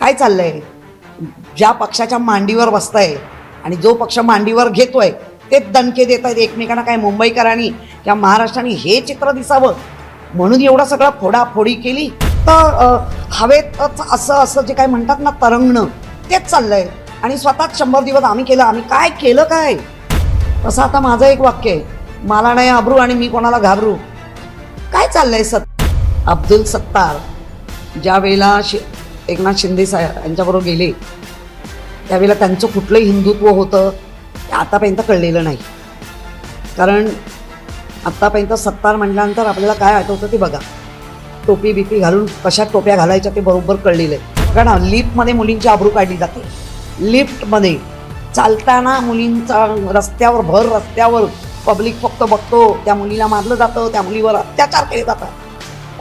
काय चाललंय? ज्या पक्षाच्या मांडीवर बसताय आणि जो पक्ष मांडीवर घेतोय तेच दणके देत आहेत एकमेकांना. काय मुंबईकरांनी किंवा महाराष्ट्राने हे चित्र दिसावं म्हणून एवढं सगळं फोडाफोडी केली? तर हवेतच असं असं जे काय म्हणतात ना, तरंगणं, तेच चाललंय. आणि स्वतःच 100 दिवस आम्ही केलं, आम्ही काय केलं काय? तसं आता माझं एक वाक्य आहे, मला नाही आबरू आणि मी कोणाला घाबरू. काय चाललंय? अब्दुल सत्तार ज्या वेळेला एकनाथ शिंदे साहेब यांच्याबरोबर गेले त्यावेळेला त्यांचं कुठलं हिंदुत्व होतं ते आतापर्यंत कळलेलं नाही. कारण आत्तापर्यंत सत्तार म्हटल्यानंतर आपल्याला काय आठवतं ते बघा, टोपी बिपी घालून कशा टोप्या घालायच्या ते बरोबर कळलेलं आहे. कारण लिफ्टमध्ये मुलींची आबरू काढली जाते, लिफ्टमध्ये चालताना मुलींचा रस्त्यावर भर रस्त्यावर पब्लिक फक्त बघतो, त्या मुलीला मारलं जातं, त्या मुलीवर अत्याचार केले जातात.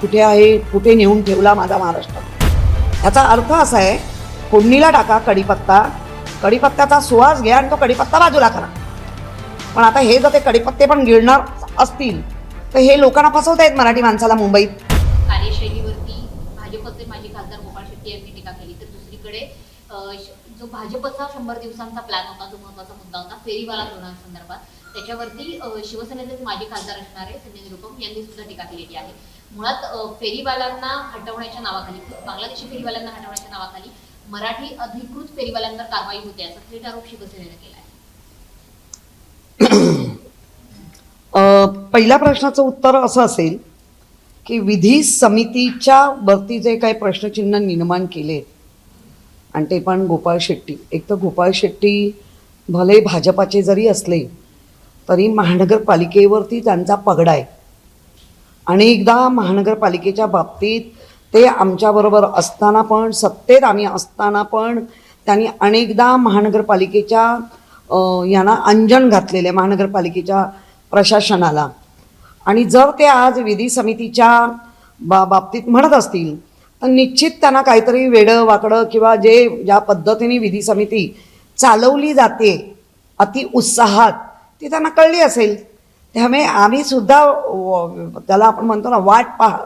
कुठे आहे, कुठे नेऊन ठेवला माझा महाराष्ट्र? याचा अर्थ असा आहे, फोडणीला टाका कढीपत्ता, कढीपत्त्याचा सुवास घ्या आणि तो कढीपत्ता बाजूला करा. पण आता हे जर ते कढीपत्ते पण गिळणार असतील तर हे लोकांना फसवतायत मराठी माणसाला मुंबईत. कार्यशैलीवरती भाजपचे माजी खासदार गोपाळ शेट्टी यांनी टीका केली, तर दुसरीकडे जो भाजपचा 100 दिवसांचा प्लॅन होता, जो महत्त्वाचा मुद्दा होता फेरीवाला धोरणासंदर्भात, त्याच्यावरती शिवसेनेचे माजी खासदार असणारे संजय निरुपम यांनी सुद्धा टीका केलेली आहे. मुळात फेरीवाल्यांना हटवण्याच्या नावाखाली, बांगलादेशी फेरीवाल्यांना हटवण्याच्या नावाखाली मराठी अधिकृत फेरीवाल्यांवर कारवाई होते, असा थेट आरोप शिवसेनेने केला आहे. पहिल्या प्रश्नाचं उत्तर असं असेल की विधी समितीच्या वरती जे काही प्रश्नचिन्ह निर्माण केले आणि ते पण गोपाळ शेट्टी, एक तर गोपाळ शेट्टी भले भाजपाचे जरी असले तरी महानगरपालिकेवरती त्यांचा पगडा आहे. अनेकदा महानगरपालिकेच्या बाबतीत ते आमच्याबरोबर असताना पण, सत्तेत आम्ही असताना पण त्यांनी अनेकदा महानगरपालिकेच्या यांना अंजन घातलेले महानगरपालिकेच्या प्रशासनाला. आणि जर ते आज विधी समितीच्या बाबतीत म्हणत असतील तर निश्चित त्यांना काहीतरी वेडं वाकडं किंवा ज्या पद्धतीने विधी समिती चालवली जाते अति उत्साहात ती त्यांना कळली असेल. त्यामुळे आम्ही सुद्धा त्याला आपण म्हणतो ना वाट पाहा,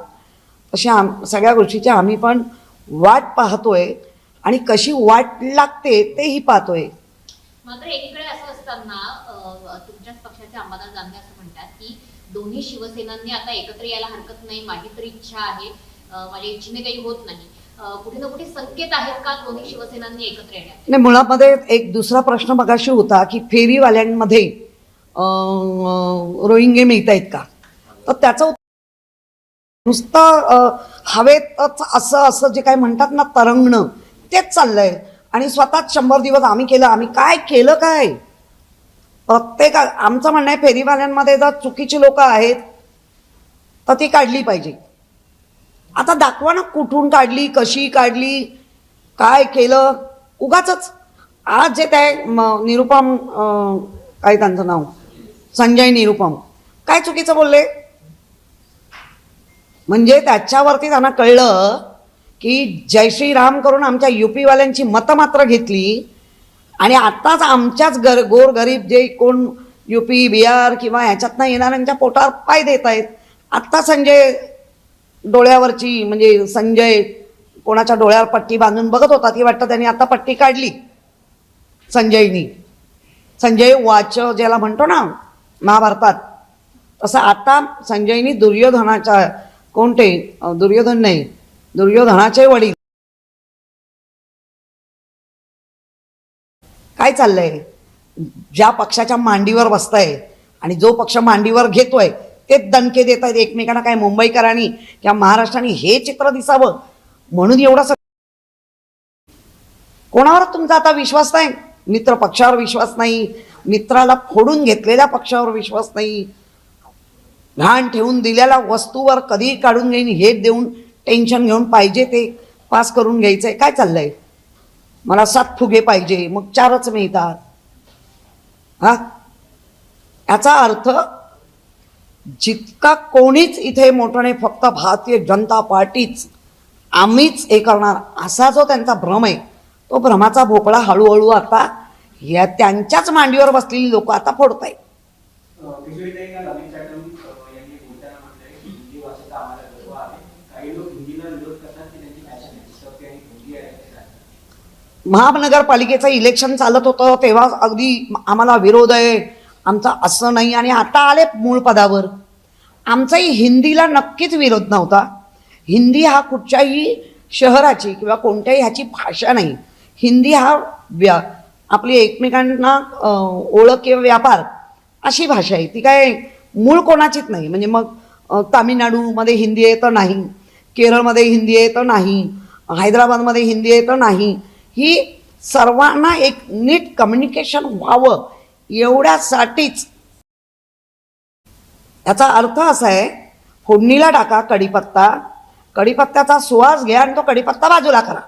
तशा सगळ्या गोष्टीची आम्ही पण वाट पाहतोय आणि कशी वाट लागते तेही पाहतोय. मात्र एकीकडे असं असताना तुमच्याच पक्षाचे अंबादास दानवे असं म्हणतात की दोन्ही शिवसेनांनी आता एकत्र यायला हरकत नाही, माझी तरी इच्छा आहे, माझ्या इच्छेने काही होत नाही. कुठे ना कुठे संकेत आहेत का दोन्ही शिवसेनांनी एकत्र येण्यात? नाही, मुळामध्ये एक दुसरा प्रश्न मगाशी होता की फेरीवाल्यांमध्ये रोहिंगे मिळत आहेत का, तर त्याचं नुसतं हवेतच असं असं जे काय म्हणतात ना, तरंगणं, तेच चाललंय. आणि स्वतःच 100 दिवस आम्ही केलं, आम्ही काय केलं काय? आमचं म्हणणं आहे फेरीवाल्यांमध्ये जर चुकीची लोक आहेत तर ती काढली पाहिजे. आता दाखवा ना कुठून काढली, कशी काढली, काय केलं. उगाचच आज जे त्या निरुपम, काय त्यांचं नाव, संजय निरुपम, काय चुकीचं बोलले? म्हणजे त्याच्यावरती त्यांना कळलं की जय श्रीराम करून आमच्या युपीवाल्यांची मतं मात्र घेतली आणि आत्ताच आमच्याच गोरगरीब जे कोण युपी बिहार किंवा ह्याच्यातनं येणाऱ्यांच्या पोटावर पाय देत आहेत. आत्ता संजय डोळ्यावरची, म्हणजे संजय कोणाच्या डोळ्यावर पट्टी बांधून बघत होता, ती वाटतं त्यांनी आता पट्टी काढली संजयनी. संजय वाच ज्याला म्हणतो ना महाभारतात, तसं आता संजयनी दुर्योधनाच्या, कोणते दुर्योधन नाही, दुर्योधनाचे वडील. काय चाललंय? ज्या पक्षाच्या मांडीवर बसताय आणि जो पक्ष मांडीवर घेतोय तेच दणके देत आहेत एकमेकांना. काय मुंबईकरांनी किंवा महाराष्ट्राने हे चित्र दिसावं म्हणून एवढं सगळं. कोणावर तुमचा आता विश्वास नाही? मित्र पक्षावर विश्वास नाही, मित्राला फोडून घेतलेल्या पक्षावर विश्वास नाही, घाण ठेवून दिलेल्या वस्तूवर कधी काढून घेईन हे देऊन टेन्शन घेऊन पाहिजे ते पास करून घ्यायचंय. काय चाललंय? मला 7 फुगे पाहिजे, मग 4च मिळतात. हा, याचा अर्थ जितका कोणीच इथे मोठं नाही, फक्त भारतीय जनता पार्टीच, आम्हीच हे करणार, असा जो त्यांचा भ्रम आहे, तो भ्रमाचा भोपळा हळूहळू आता या त्यांच्याच मांडीवर बसलेली लोक आता फोडतायत. महानगरपालिकेचं इलेक्शन चालत होतं तेव्हा अगदी आम्हाला विरोध आहे, आमचा असं नाही, आणि आता आले मूळ पदावर. आमचाही हिंदीला नक्कीच विरोध नव्हता. हिंदी हा कुठच्याही शहराची किंवा कोणत्याही ह्याची भाषा नाही. हिंदी हा आपली एकमेकांना ओळख किंवा व्यापार अशी भाषा आहे. ती काय मूळ कोणाचीच नाही. म्हणजे मग तामिळनाडूमध्ये हिंदी आहे तर नाही, केरळमध्ये हिंदी आहे तर नाही, हैदराबादमध्ये हिंदी आहे तर नाही. ही सर्वांना एक नीट कम्युनिकेशन व्हावं एवढ्यासाठीच. याचा अर्थ असा आहे, फोडणीला टाका कढीपत्ता, कढीपत्त्याचा सुवास घ्या आणि तो कढीपत्ता बाजूला करा.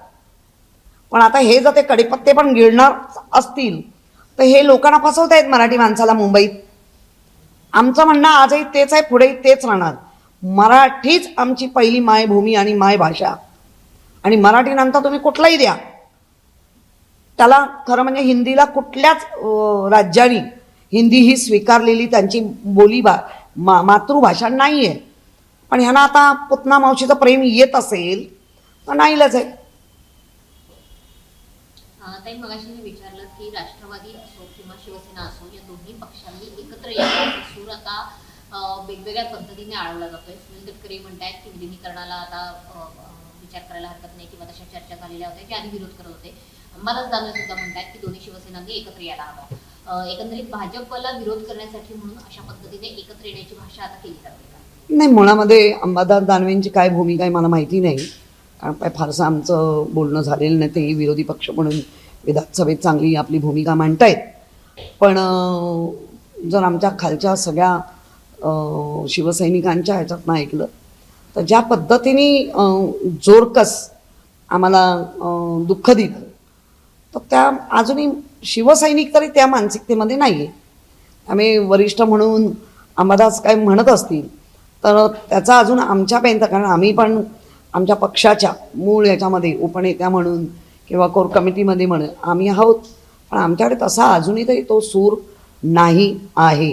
पण आता हे जर ते कढीपत्ते पण गिळणार असतील तर हे लोकांना फसवत आहेत मराठी माणसाला मुंबईत. आमचं म्हणणं आजही तेच आहे, पुढेही तेच राहणार. मराठीच आमची पहिली मायभूमी आणि मायभाषा, आणि मराठीनंतर तुम्ही कुठलाही द्या. त्याला खरं म्हणजे हिंदीला कुठल्याच राज्याने हिंदी ही स्वीकारलेली त्यांची मातृभाषा नाही आहे. पण ह्यांना आता पुतना मावशीचं प्रेम येत असेल तर नाईलाज आहे. ताई, मगाशी मी विचारलं की राष्ट्रवादी असो किंवा शिवसेना असो, या दोन्ही पक्षांनी एकत्र यायचा सूर आता वेगवेगळ्या पद्धतीने आळवला जातोय. सुनील तटकरे म्हणतायत की विलिनीकरणाला आता विचार करायला हरकत नाही किंवा तशा चर्चा झालेल्या होत्या की आधी विरोध करत होते. अंबादास दानवे सुद्धा म्हणतायत की दोन्ही शिवसेनांनी एकत्र यायला हवं. एकंदरीत भाजपला विरोध करण्यासाठी म्हणून अशा पद्धतीने एकत्र येण्याची भाषा आता केली जाते का? नाही, मुळामध्ये अंबादास दानवेंची काय भूमिका आहे मला माहिती नाही, कारण काय फारसं आमचं बोलणं झालेलं नाही. तेही विरोधी पक्ष म्हणून विधानसभेत चांगली आपली भूमिका मांडतायत. पण जर आमच्या खालच्या सगळ्या शिवसैनिकांच्या ह्याच्यातनं ऐकलं तर ज्या पद्धतीने जोरकस आम्हाला दुःख दिलं, तर त्या अजूनही शिवसैनिक तरी त्या मानसिकतेमध्ये नाही आहे. आम्ही वरिष्ठ म्हणून अंबादास काय म्हणत असतील तर त्याचा अजून आमच्यापर्यंत, कारण आम्ही पण आमच्या पक्षाच्या मूळ याच्यामध्ये उपनेत्या म्हणून किंवा कोर कमिटीमध्ये म्हणून आम्ही आहोत, पण आमच्याकडे तसा अजूनही तरी तो सूर नाही आहे.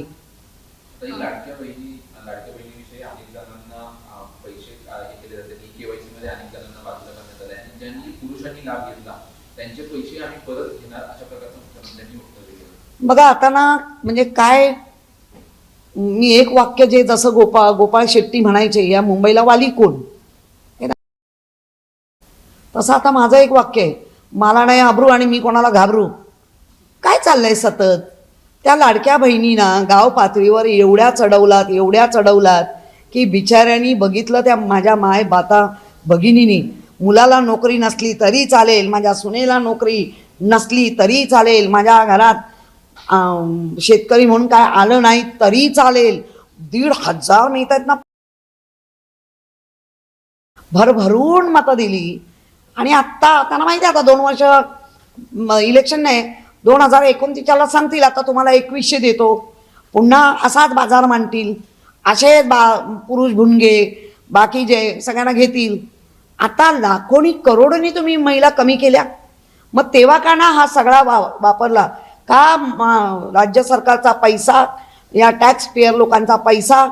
लाडक्या बहिणीविषयी अनेक जणांना पैसे हे केले जाते, केवायसी मध्ये अनेक जणांना बाजूला करण्यात आले आणि ज्यांनी पुरुषांनी लाभ घेतला त्यांचे पैसे आम्ही परत घेणार अशा प्रकारचं मुख्यमंत्र्यांनी वक्तव्य केलं. बघा आता ना, म्हणजे काय, मी एक वाक्य जे जसं गोपाळ शेट्टी म्हणायचे, या मुंबईला वाली कोण, तसं आता माझं एक वाक्य आहे, मला नाही आबरू आणि मी कोणाला घाबरू. काय चाललंय सतत? त्या लाडक्या बहिणींना गाव पातळीवर एवढ्या चढवलात की बिचाऱ्यांनी बघितलं, त्या माझ्या माय बाता भगिनीनी, मुलाला नोकरी नसली तरी चालेल, माझ्या सुनेला नोकरी नसली तरी चालेल, माझ्या घरात शेतकरी म्हणून काय आलं नाही तरी चालेल, 1,500 मिळत आहेत ना, भरभरून मतं दिली. आणि आत्ता त्यांना माहिती आहे आता 2 वर्ष इलेक्शन नाही, 2029ला सांगतील आता तुम्हाला 2100 देतो, पुन्हा असाच बाजार मांडतील, असेच पुरुष भुणगे बाकी जे सगळ्यांना घेतील. आता लाखोनी करोडोनी तुम्ही महिला कमी केल्या, मग तेव्हा का ना हा सगळा वापरला का? राज्य सरकारचा पैसा, या टॅक्स पेयर लोकांचा पैसा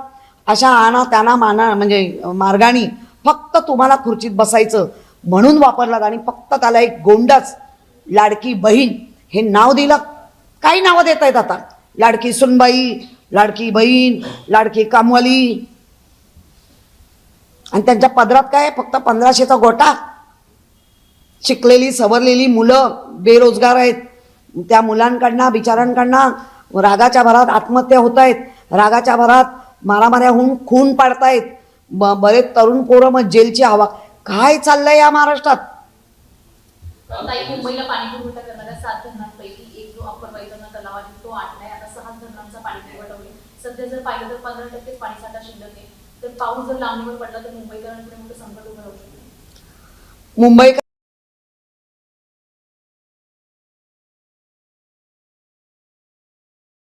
अशा आना त्यांना म्हणजे मार्गाने फक्त तुम्हाला खुर्चीत बसायचं म्हणून वापरलात. आणि फक्त त्याला एक गोंडच लाडकी बहीण हे नाव दिलं. काही नावं देत आहेत आता, लाडकी सुनबाई, लाडकी बहीण, लाडकी कामवाली, आणि त्यांच्या पदरात काय फक्त 1500चा गोटा. शिकलेली सवरलेली मुलं बेरोजगार आहेत, त्या मुलांकडनं बिचारांकडनं रागाच्या भरात आत्महत्या होत आहेत, रागाच्या भरात मारामाऱ्या होऊन खून पाडतायत, बरेच तरुण पोरं मग जेलची हवा. काय चाललंय या महाराष्ट्रात? मुंबईला पाणी पुरवठा करणाऱ्या 7 धरणांपैकी एक जो अप्पर वैतरणा तलाव आहे तो आटलाय. आता 6 धरणांचा पाणी पुरवठा होईल. सध्या जर पाहिलं तर 15% पाणीसाठा शिल्लक आहे. तर पाऊस जर लांबणीवर पडला तर मुंबईकरांपुढे मोठं संकट उभं राहू शकतं. मुंबई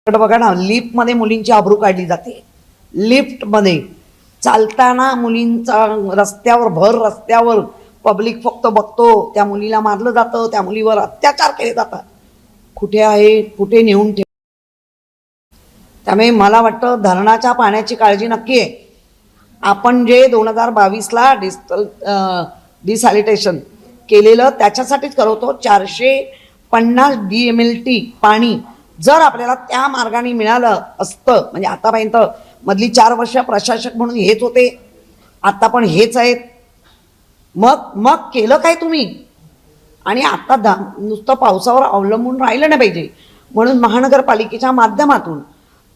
बघा ना, लिफ्टमध्ये मुलींची आबरू काढली जाते. लिफ्टमध्ये चालताना मुलींचा रस्त्यावर रस्त्यावर पब्लिक फक्त बघतो, त्या मुलीला मारलं जातं, त्या मुलीवर अत्याचार केले जातात. कुठे आहे, कुठे नेऊन ठेव. त्यामुळे मला वाटतं धरणाच्या पाण्याची काळजी नक्की आहे. आपण जे 2022ला डिसॅलिटेशन केलेलं त्याच्यासाठीच करवतो. 450 DMLT पाणी जर आपल्याला त्या मार्गाने मिळालं असतं, म्हणजे आतापर्यंत मधली 4 वर्ष प्रशासक म्हणून हेच होते, आता पण हेच आहेत, मग केलं काय तुम्ही? आणि आता नुसतं पावसावर अवलंबून राहिलं नाही पाहिजे. म्हणून महानगरपालिकेच्या माध्यमातून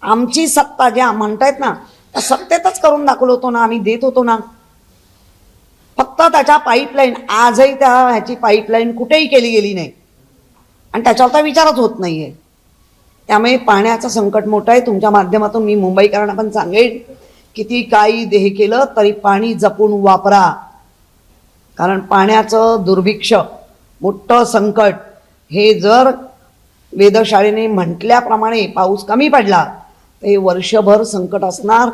आमची सत्ता ज्या म्हणतायत ना, त्या सत्तेतच करून दाखवलं होतो ना, आम्ही देत होतो ना. फक्त त्याच्या पाईपलाईन, आजही त्या ह्याची पाईपलाईन कुठेही केली गेली नाही आणि त्याच्यावर तर विचारच होत नाही आहे. त्यामुळे पाण्याचं संकट मोठं आहे. तुमच्या माध्यमातून मी मुंबईकरांना पण सांगेन, किती काही हे केलं तरी पाणी जपून वापरा, कारण पाण्याचं दुर्भिक्ष मोठं संकट हे जर वेधशाळेने म्हटल्याप्रमाणे पाऊस कमी पडला तर हे वर्षभर संकट असणार.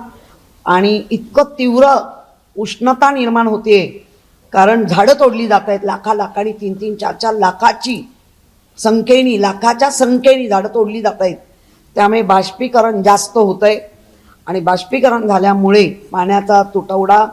आणि इतकं तीव्र उष्णता निर्माण होते, कारण झाडं तोडली जात आहेत. लाखांनी 3-3, 4-4 लाखाच्या संख्येने झाडं तोडली जात आहेत. त्यामुळे बाष्पीकरण जास्त होत आहे आणि बाष्पीकरण झाल्यामुळे पाण्याचा तुटवडा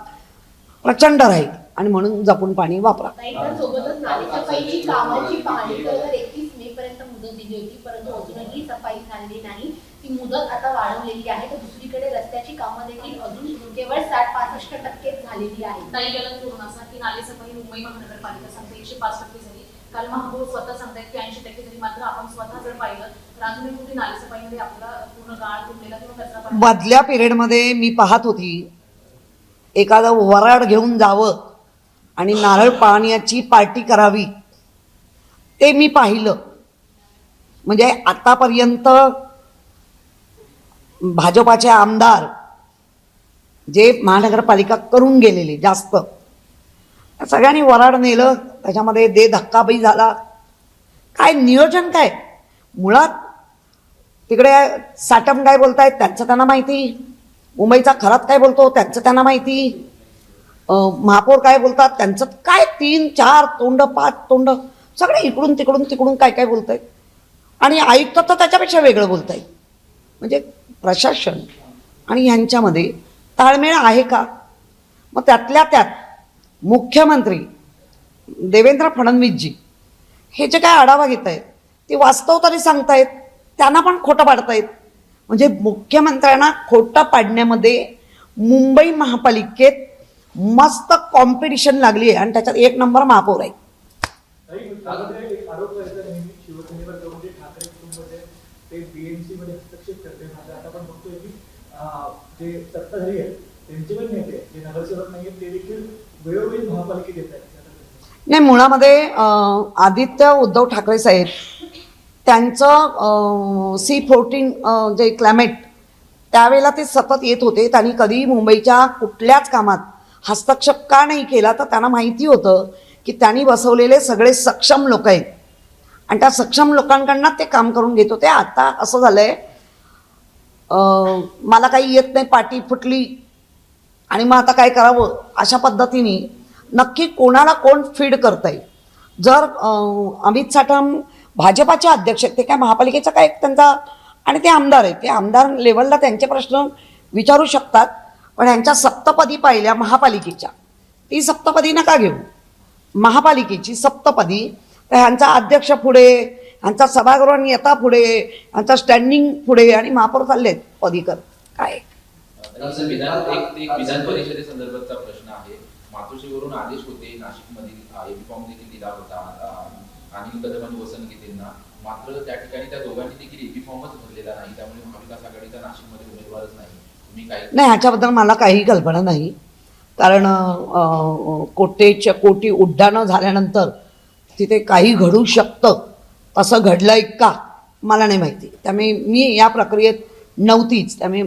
प्रचंड राहील आणि म्हणून जपून पाणी वापरा. सोबतच नालेसफाईची कामाची पाहणी करायला 31 मे पर्यंत मुदत दिली होती, परंतु अजूनही सफाई झालेली नाही. ती मुदत आता वाढवलेली आहे. तर दुसरीकडे रस्त्याची कामं देखील अजून केवळ 60-65% झालेली आहेत. काही गेलं करून असा की नालेसफाई मुंबई महानगरपालिका सांगते 105% झाली. काल महापौर स्वतः सांगतायत की 80% झाली. मात्र आपण स्वतः जर पाहिलं तर अजूनही कुठे नालेसफाईमध्ये आपला पूर्ण गाळ तुटलेला किंवा कचरा मधल्या पिरियडमध्ये मी पाहत होती, एखादं वराड घेऊन जावं आणि नारळ पाण्याची पार्टी करावी, ते मी पाहिलं. म्हणजे आतापर्यंत भाजपाचे आमदार जे महानगरपालिका करून गेलेले जास्त, सगळ्यांनी वराड नेलं, त्याच्यामध्ये दे धक्काबी झाला. काय नियोजन काय? मुळात तिकडे साटम काय बोलतायत त्यांचं त्यांना माहिती, मुंबईचा खरात काय बोलतो त्यांचं त्यांना माहिती, महापौर काय बोलतात त्यांचं काय, 3-4 तोंड 5 तोंड सगळे इकडून तिकडून काय काय बोलतायत. आणि आयुक्त तर त्याच्यापेक्षा वेगळं बोलतायत. म्हणजे प्रशासन आणि ह्यांच्यामध्ये ताळमेळ आहे का? मग त्यातल्या त्यात मुख्यमंत्री देवेंद्र फडणवीसजी हे जे काय आढावा घेत आहेत ते वास्तव तरी सांगतायत, त्यांना पण खोटं पाडतायत. म्हणजे मुख्यमंत्र्यांना खोटं पाडण्यामध्ये मुंबई महापालिकेत मस्त कॉम्पिटिशन लागली आहे आणि त्याच्यात 1 नंबर महापौर आहे. एक आरोप करायचा नेहमी शिवसेनेवर करून जे ठाकरे कुटुंब आहे ते बीएमसी मध्ये हस्तक्षेप करते. मात्र आता आपण बघतोय की जे सत्ताधारी आहेत त्यांचे पण नेते जे नगरसेवक नाही आहेत ते देखील वेळोवेळी महापालिकेत येत आहेत. नाही, मुळामध्ये आदित्य उद्धव ठाकरे साहेब त्यांचं C-14 जे क्लायमेट त्यावेळेला ते सतत येत होते. त्यांनी कधी मुंबईच्या कुठल्याच कामात हस्तक्षेप का नाही केला, तर त्यांना माहिती होतं की त्यांनी बसवलेले सगळे सक्षम लोक आहेत आणि त्या सक्षम लोकांकडनं ते काम करून घेत होते. आता असं झालं आहे, मला काही येत नाही, पाठी फुटली आणि मग आता काय करावं, अशा पद्धतीने नक्की कोणाला कोण फीड करत आहे. जर अमित साठम भाजपाचे अध्यक्ष आहेत, ते काय महापालिकेचा काय त्यांचा, आणि ते आमदार आहेत, ते आमदार लेवलला त्यांचे प्रश्न विचारू शकतात. पण ह्यांच्या सप्तपदी पाहिल्या महापालिकेच्या, ती सप्तपदी नका घेऊ, महापालिकेची सप्तपदी, तर ह्यांचा अध्यक्ष पुढे, ह्यांचा सभागृह नेता पुढे, ह्यांचा स्टँडिंग पुढे आणि महापौर चाललेत पदीकर. काय एक विधान परिषदेसंदर्भातचा प्रश्न आहे. मातोश्रीवरून आदेश होते, नाशिकमधील एबी फॉर्म देखील दिला होता अनिल कदम आणि वसंत गीतेंना, मात्र त्या ठिकाणी त्या दोघांनी देखील एबी फॉर्मच भरलेला नाही. त्यामुळे महाविकास आघाडीचा नाशिकमध्ये उमेदवारच नाही. तुम्ही काय? नाही, ह्याच्याबद्दल मला काही कल्पना नाही, कारण कोटी उड्डाणं झाल्यानंतर तिथे काही घडू शकतं, तसं घडलंय का मला नाही माहिती. त्यामुळे मी या प्रक्रियेत नव्हतीच, त्यामुळे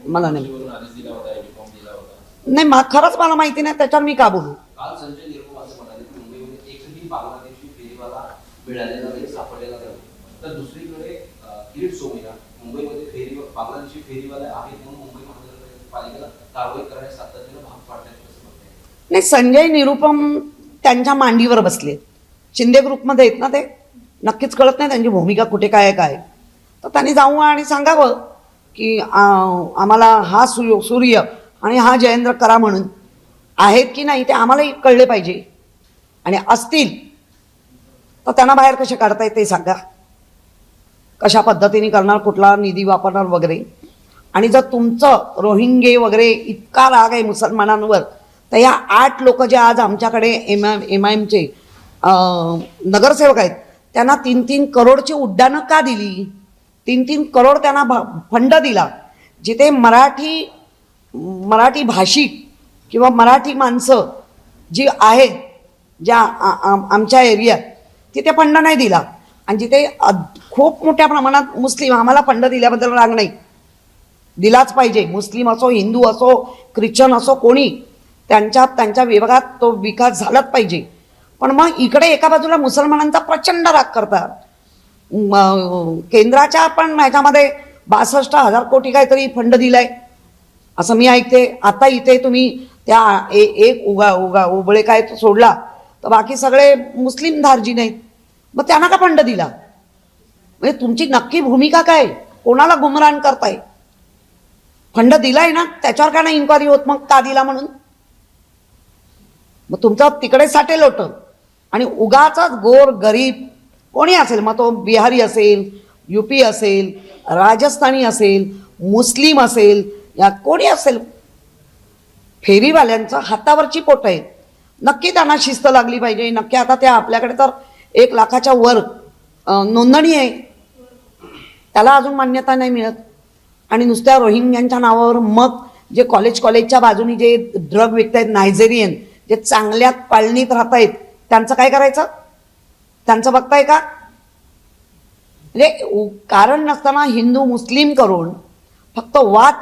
मला नाही नाही खरंच मला माहिती नाही, त्याच्यावर मी का बोलू. काल संजय निरुपम असं म्हणाले की मुंबईमध्ये एकही बांगलादेशी फेरीवाला मिळालेला नाही, सापडलेला नाही. तर दुसरीकडे किरीट सोमय्या मुंबईमध्ये बांगलादेशी फेरीवाले आहेत म्हणून मुंबई महानगरपालिकेला कारवाई करण्यास सातत्याने भाग पाडण्यात कसं बघताय? नाही, संजय निरुपम त्यांच्या मांडीवर बसले, शिंदे ग्रुपमध्ये आहेत ना, ते नक्कीच कळत नाही त्यांची भूमिका कुठे काय काय. तर त्यांनी जाऊन आणि सांगावं की आम्हाला हा सूर्य आणि हा जयेंद्र करा म्हणून आहेत की नाही, ते आम्हालाही कळले पाहिजे. आणि असतील तर त्यांना बाहेर कसे काढता येते सांगा, कशा पद्धतीने करणार, कुठला निधी वापरणार वगैरे. आणि जर तुमचं रोहिंगे वगैरे इतका राग आहे मुसलमानांवर, तर या 8 लोक जे आज आमच्याकडे MIMचे नगरसेवक आहेत, त्यांना 3-3 करोडची उड्डाणं का दिली? 3-3 करोड त्यांना फंड दिला. जिथे मराठी भाषिक किंवा मराठी माणसं जी आहेत ज्या आमच्या एरियात, तिथे फंड नाही दिला. आणि जिथे खूप मोठ्या प्रमाणात मुस्लिम, आम्हाला फंड दिल्याबद्दल राग नाही, दिलाच पाहिजे. मुस्लिम असो, हिंदू असो, ख्रिश्चन असो, कोणी त्यांच्या विभागात तो विकास झालाच पाहिजे. पण मग इकडे एका बाजूला मुसलमानांचा प्रचंड राग करतात. केंद्राच्या पण ह्याच्यामध्ये 62,000 कोटी काहीतरी फंड दिलाय असं मी ऐकते. आता इथे तुम्ही त्या एक उबळे काय तो सोडला तर बाकी सगळे मुस्लिम धार्जिन आहेत. मग त्यांना का फंड दिला? म्हणजे तुमची नक्की भूमिका काय? कोणाला गुमरान करताय? फंड दिलाय ना, त्याच्यावर का नाही इन्क्वायरी होत? मग का दिला म्हणून? मग तुमचं तिकडे साठेल होतं आणि उगाचाच गोर गरीब कोणी असेल, मग तो बिहारी असेल, UP असेल, राजस्थानी असेल, मुस्लिम असेल, या कोणी असेल, फेरीवाल्यांचं हातावरची पोट आहे. नक्की त्यांना शिस्त लागली पाहिजे. नक्की आता त्या आपल्याकडे तर 1 लाखाच्या वर नोंदणी आहे, त्याला अजून मान्यता नाही मिळत. आणि नुसत्या रोहिंग्यांच्या नावावर मग जे कॉलेजच्या बाजूनी जे ड्रग विकतायत नायजेरियन, जे चांगल्या कॉलनीत राहत आहेत, त्यांचं काय करायचं? त्यांचं बघताय का? म्हणजे कारण नसताना हिंदू मुस्लिम करून फक्त वाद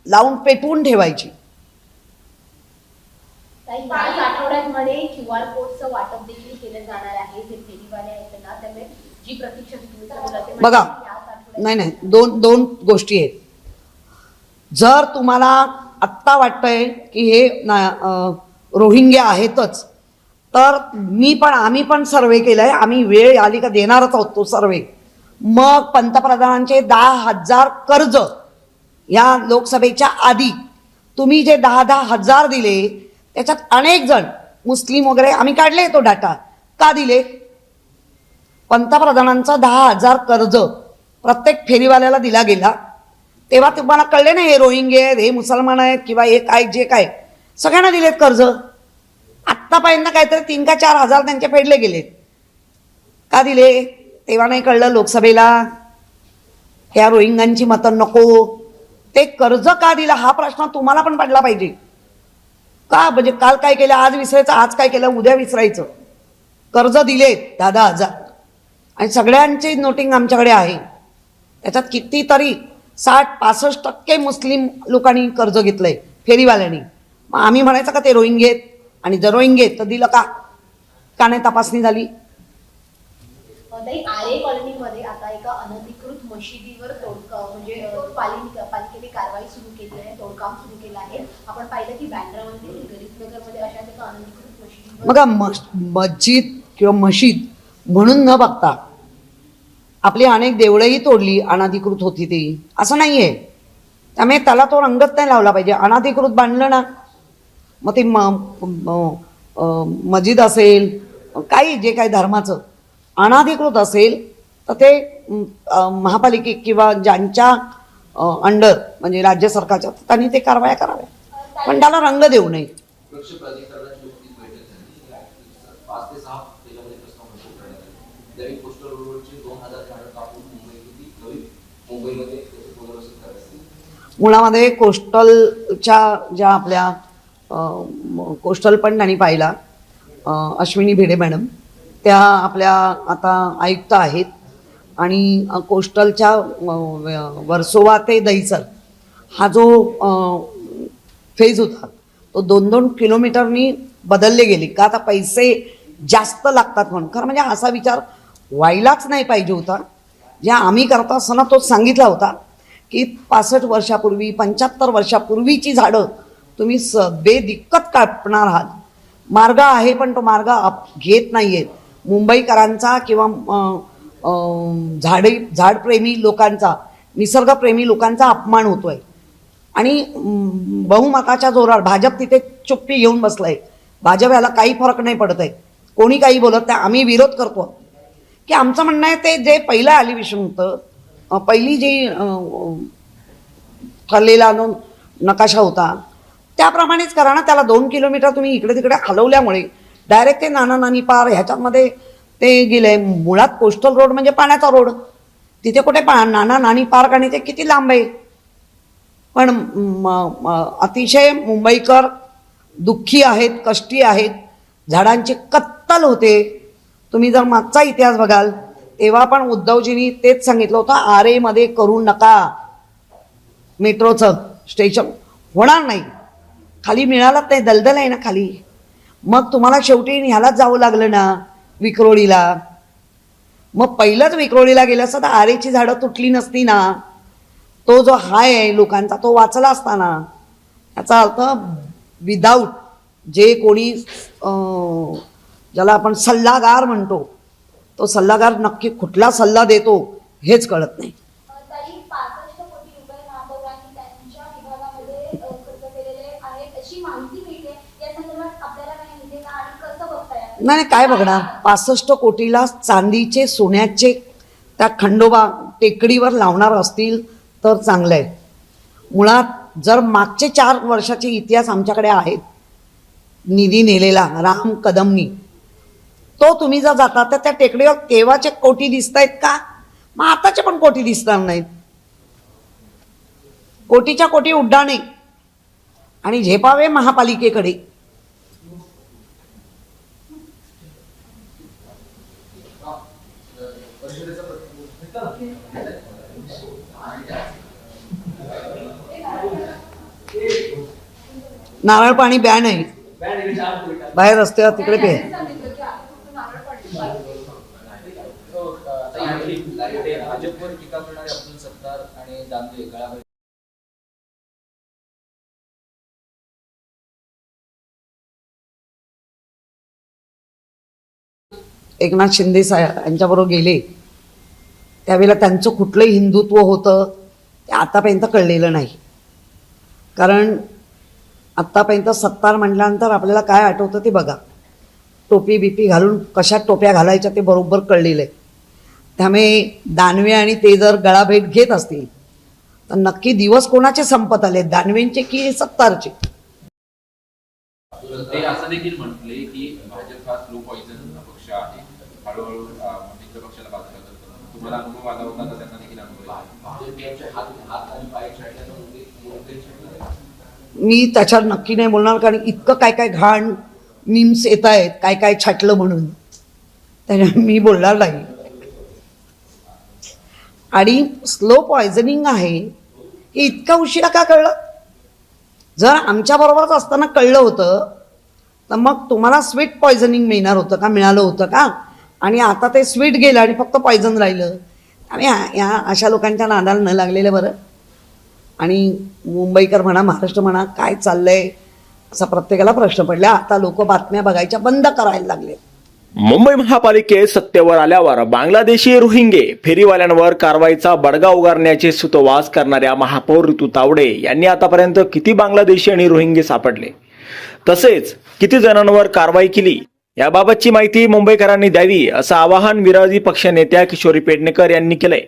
लावून पेटवून ठेवायची. याच आठवड्यामध्ये QR कोडचं वाटप देखील केलं जाणार आहे. जे फेरीवाले आहेत ना, त्यामुळे जी प्रतीक्षा बघा, नाही, दोन गोष्टी आहेत. जर तुम्हाला आत्ता वाटतंय की हे रोहिंग्या आहेतच, तर आम्ही पण सर्वे केलाय. आम्ही वेळ आली का देणारच आहोत तो सर्वे. मग पंतप्रधानांचे 10,000 कर्ज या लोकसभेच्या आधी तुम्ही जे 10,000 दिले, त्याच्यात अनेक जण मुस्लिम वगैरे आम्ही काढले तो डाटा. का दिले? पंतप्रधानांचा 10,000 कर्ज प्रत्येक फेरीवाल्याला दिला गेला. तेव्हा तुम्हाला कळले नाही हे रोहिंगे आहेत, हे मुसलमान आहेत, किंवा हे काय जे काय सगळ्यांना दिलेत कर्ज. आत्तापर्यंत काहीतरी 3 का 4 हजार त्यांचे फेडले गेलेत. का दिले? तेव्हा नाही कळलं लोकसभेला ह्या रोहिंग्यांची मतं नको. ते कर्ज का दिला हा प्रश्न तुम्हाला पण पडला पाहिजे. का? म्हणजे काल काय केलं, आज विसरायचं, आज काय केलं, उद्या विसरायचं. कर्ज दिलेत 10,000 आणि सगळ्यांची नोटिंग आमच्याकडे आहे. त्याच्यात कितीतरी 60-65% मुस्लिम लोकांनी कर्ज घेतलंय फेरीवाल्यांनी. मग आम्ही म्हणायचं का ते रोहिंगे आहेत? आणि जर रोहिंगे आहेत तर दिलं का नाही तपासणी झाली? आरे कॉलनीमध्ये आता एका अनधिकृत मशिदीवर म्हणजे पालिकेने कारवाई सुरू केली आहे, तोडकाम सुरू केलं आहे. आपण पाहिलं की बँड्रामध्ये, गरीबनगरमध्ये अशा एका अनधिकृत मशिदीवर बघा, मस्जिद किंवा मशीद म्हणून न बघता आपली अनेक देवळंही तोडली, अनधिकृत होती ती, असं नाहीये. त्यामुळे त्याला तो रंगत नाही लावला पाहिजे. अनधिकृत बांधलं ना, मग ते मस्जिद असेल, काही जे काही धर्माचं अनधिकृत असेल तर ते महापालिके किंवा ज्यांच्या अंडर म्हणजे राज्य सरकारच्या, त्यांनी ते कारवाया कराव्या, पण त्याला रंग देऊ नये. वृक्ष प्राधिकरणाची नुकतीच बैठक झाली. 5 ते 6 त्याच्यामध्ये प्रस्ताव मंजूर करण्यात आले. नवीन कोस्टल रोडची 2,000 झाडं कापून मुंबईमध्ये त्याचे पुनर्वसन करायचे. मुळामध्ये कोस्टलच्या ज्या आपल्या कोस्टल पण त्यांनी पाहिला, अश्विनी भिडे मॅडम त्या आपल्या आता आयुक्त आहेत. आणि कोस्टलच्या वर्सोवा ते दहिसर हा जो फेज होता तो 2-2 किलोमीटरनी बदलले गेले. का? आता पैसे जास्त लागतात म्हणून. खरं म्हणजे असा विचार व्हायलाच नाही पाहिजे होता. ज्या आम्ही करता असताना तो सांगितला होता की 65 वर्षापूर्वी 75 वर्षापूर्वीची झाडं तुम्ही बेदिक्कत कापणार आहात. मार्ग आहे पण तो मार्ग घेत नाही आहेत. मुंबईकरांचा किंवा झाडप्रेमी लोकांचा, निसर्गप्रेमी लोकांचा अपमान होतोय. आणि बहुमताच्या जोरावर भाजप तिथे चुप्पी घेऊन बसलाय. भाजप याला काही फरक नाही पडत आहे. कोणी काही बोलत नाही, आम्ही विरोध करतो की आमचं म्हणणं आहे ते जे पहिलं ॲलिव्हेशन होतं, पहिली जी ठरलेला नकाशा होता त्याप्रमाणेच करा ना. त्याला 2 किलोमीटर तुम्ही इकडे तिकडे हलवल्यामुळे डायरेक्ट ते नाना नानी पार ह्याच्यामध्ये ते गेले. मुळात कोस्टल रोड म्हणजे पाण्याचा रोड, तिथे कुठे नाना नानी पार्क आणि ते किती लांब आहे. पण अतिशय मुंबईकर दुःखी आहेत, कष्टी आहेत, झाडांची कत्तल होते. तुम्ही जर मागचा इतिहास बघाल तेव्हा पण उद्धवजींनी तेच सांगितलं होतं, आरेमध्ये करू नका, मेट्रोचं स्टेशन होणार नाही. खाली मिळालंच नाही, दलदल आहे ना खाली. मग तुम्हाला शेवटी ह्यालाच जावं लागलं ना, विक्रोळीला. मग पहिलंच विक्रोळीला गेलं असतं तर आरेची झाडं तुटली नसती ना. तो जो हाय आहे लोकांचा तो वाचला असताना. याचा अर्थ विदाऊट जे कोणी ज्याला आपण सल्लागार म्हणतो, तो सल्लागार नक्की कुठला सल्ला देतो हेच कळत नाही. ताई 65 कोटी रुपये महापौरांनी त्यांच्या विभागामध्ये खर्च केलेले आहेत अशी माहिती मिळते. या संदर्भात आपल्याला काय माहिती का आणि कसं बघताय? नाही काय बघणार, 65 कोटीला चांदीचे सोन्याचे त्या खंडोबा टेकडीवर लावणार असतील तर चांगलं आहे. मुळात जर मागचे 4 वर्षाचे इतिहास आमच्याकडे आहेत, निधी नेलेला राम कदमनी, तो तुम्ही जर जाता तर त्या टेकडीवर तेव्हाचे कोटी दिसत आहेत का? मग आताचे पण कोटी दिसणार नाहीत. कोटीच्या कोटी उड्डाणे आणि झेपावे महापालिकेकडे. नारळ पाणी बॅन आहे बाहेर रस्त्यावर, तिकडे पे. भाजपवर टीका करणारे अब्दुल सत्तार आणि दानवे गळाभेट. एकनाथ शिंदे यांच्याबरोबर गेले त्यावेळेला त्यांचं कुठलंही हिंदुत्व होतं ते आतापर्यंत कळलेलं नाही. कारण आत्तापर्यंत सत्तार म्हटल्यानंतर आपल्याला काय आठवतं ते बघा. टोपी बिपी घालून कशात टोप्या घालायच्या ते बरोबर कळलेलं आहे. त्यामुळे दानवे आणि ते जर गळाभेट घेत असतील तर नक्की दिवस कोणाचे संपत आले, दानवेंचे की सत्तारचे? ते असं देखील म्हटले की भाजप हा स्लो पॉइझन पक्ष आहे, हळूहळू मित्र पक्षाला बाजूला करतो. तुम्हाला अनुभव आला होता का? त्यांना देखील अनुभव आला. भाजपचे हात आणि पाय छाडल्यानं मी त्याच्यावर नक्की नाही बोलणार, कारण इतकं काय काय घाण मीम्स येत आहेत काय काय छाटलं म्हणून, त्याच्यामुळे मी बोलणार नाही. आणि स्लो पॉयझनिंग आहे हे इतका उशिरा का कळलं? जर आमच्याबरोबरच असताना कळलं होतं तर मग तुम्हाला स्वीट पॉयझनिंग मिळणार होतं का, मिळालं होतं का? आणि आता ते स्वीट गेलं आणि फक्त पॉयझन राहिलं. आणि या अशा लोकांच्या नादाला न लागलेलं बरं. आणि मुंबईकर म्हणा, महाराष्ट्र म्हणा, काय चाललंय असा प्रत्येकाला प्रश्न पडला. आता लोक बातम्या बघायच्या बंद करायला लागले. मुंबई महापालिकेत सत्तेवर आल्यावर बांगलादेशी रोहिंगे फेरीवाल्यांवर कारवाईचा बडगा उगारण्याचे सुतोवाच करणाऱ्या महापौर ऋतू तावडे यांनी आतापर्यंत किती बांगलादेशी आणि रोहिंगे सापडले, तसेच किती जणांवर कारवाई केली, याबाबतची माहिती मुंबईकरांनी द्यावी असं आवाहन विरोधी पक्षनेत्या किशोरी पेडणेकर यांनी केलंय.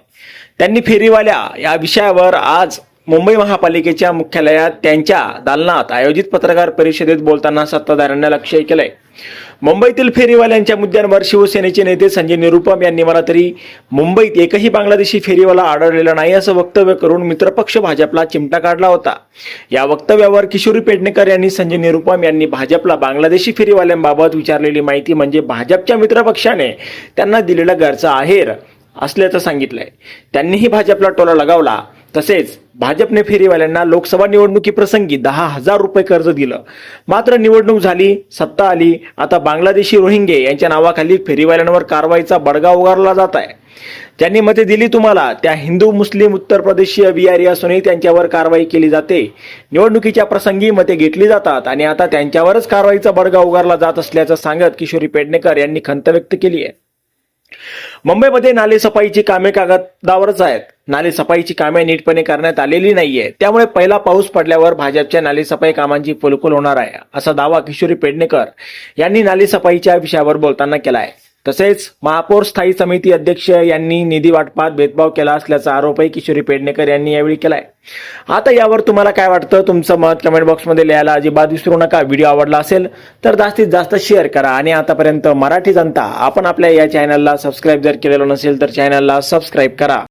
त्यांनी फेरीवाल्या या विषयावर आज मुंबई महापालिकेच्या मुख्यालयात त्यांच्या दालनात आयोजित पत्रकार परिषदेत बोलताना सत्ताधाऱ्यांना लक्ष्य केलंय. मुंबईतील फेरीवाल्यांच्या मुद्द्यांवर शिवसेनेचे नेते संजय निरुपम यांनी मला तरी मुंबईत एकही बांगलादेशी फेरीवाला आढळलेला नाही असं वक्तव्य करून मित्रपक्ष भाजपला चिमटा काढला होता. या वक्तव्यावर किशोरी पेडणेकर यांनी संजय निरुपम यांनी भाजपला बांगलादेशी फेरीवाल्यांबाबत विचारलेली माहिती म्हणजे भाजपच्या मित्रपक्षाने त्यांना दिलेला घरचा आहेर असल्याचं सांगितलंय. त्यांनीही भाजपला टोला लगावला. तसेच भाजपने फेरीवाल्यांना लोकसभा निवडणुकीप्रसंगी 10,000 रुपये कर्ज दिलं. मात्र निवडणूक झाली, सत्ता आली, आता बांगलादेशी रोहिंगे यांच्या नावाखाली फेरीवाल्यांवर कारवाईचा बडगा उगारला जात आहे. ज्यांनी मते दिली तुम्हाला त्या हिंदू, मुस्लिम, उत्तर प्रदेशीय, बिहारी असूनही त्यांच्यावर कारवाई केली जाते. निवडणुकीच्या प्रसंगी मते घेतली जातात आणि आता त्यांच्यावरच कारवाईचा बडगा उगारला जात असल्याचं सांगत किशोरी पेडणेकर यांनी खंत व्यक्त केली आहे. मुंबईमध्ये नाले सफाईची कामे कागदावरच आहेत. नाले सफाईची कामे नीटपणे करण्यात आलेली नाहीये. त्यामुळे पहिला पाऊस पडल्यावर भाजपच्या नाले सफाई कामांची फुलकुल होणार आहे, असा दावा किशोरी पेडणेकर यांनी नाले सफाईच्या विषयावर बोलताना केला आहे. तसेच महापौर स्थायी समिती अध्यक्ष यांनी निधी वाटपात भेदभाव केला असल्याचा आरोपही किशोरी पेडणेकर यांनी यावेळी केलाय. आता यावर तुम्हाला काय वाटतं? तुमचं मत कमेंट बॉक्समध्ये लिहायला अजिबात विसरू नका. व्हिडिओ आवडला असेल तर जास्तीत जास्त शेअर करा आणि आतापर्यंत मराठी जनता आपण आपल्या या चॅनलला सबस्क्राईब जर केलेलं नसेल तर चॅनलला सबस्क्राईब करा.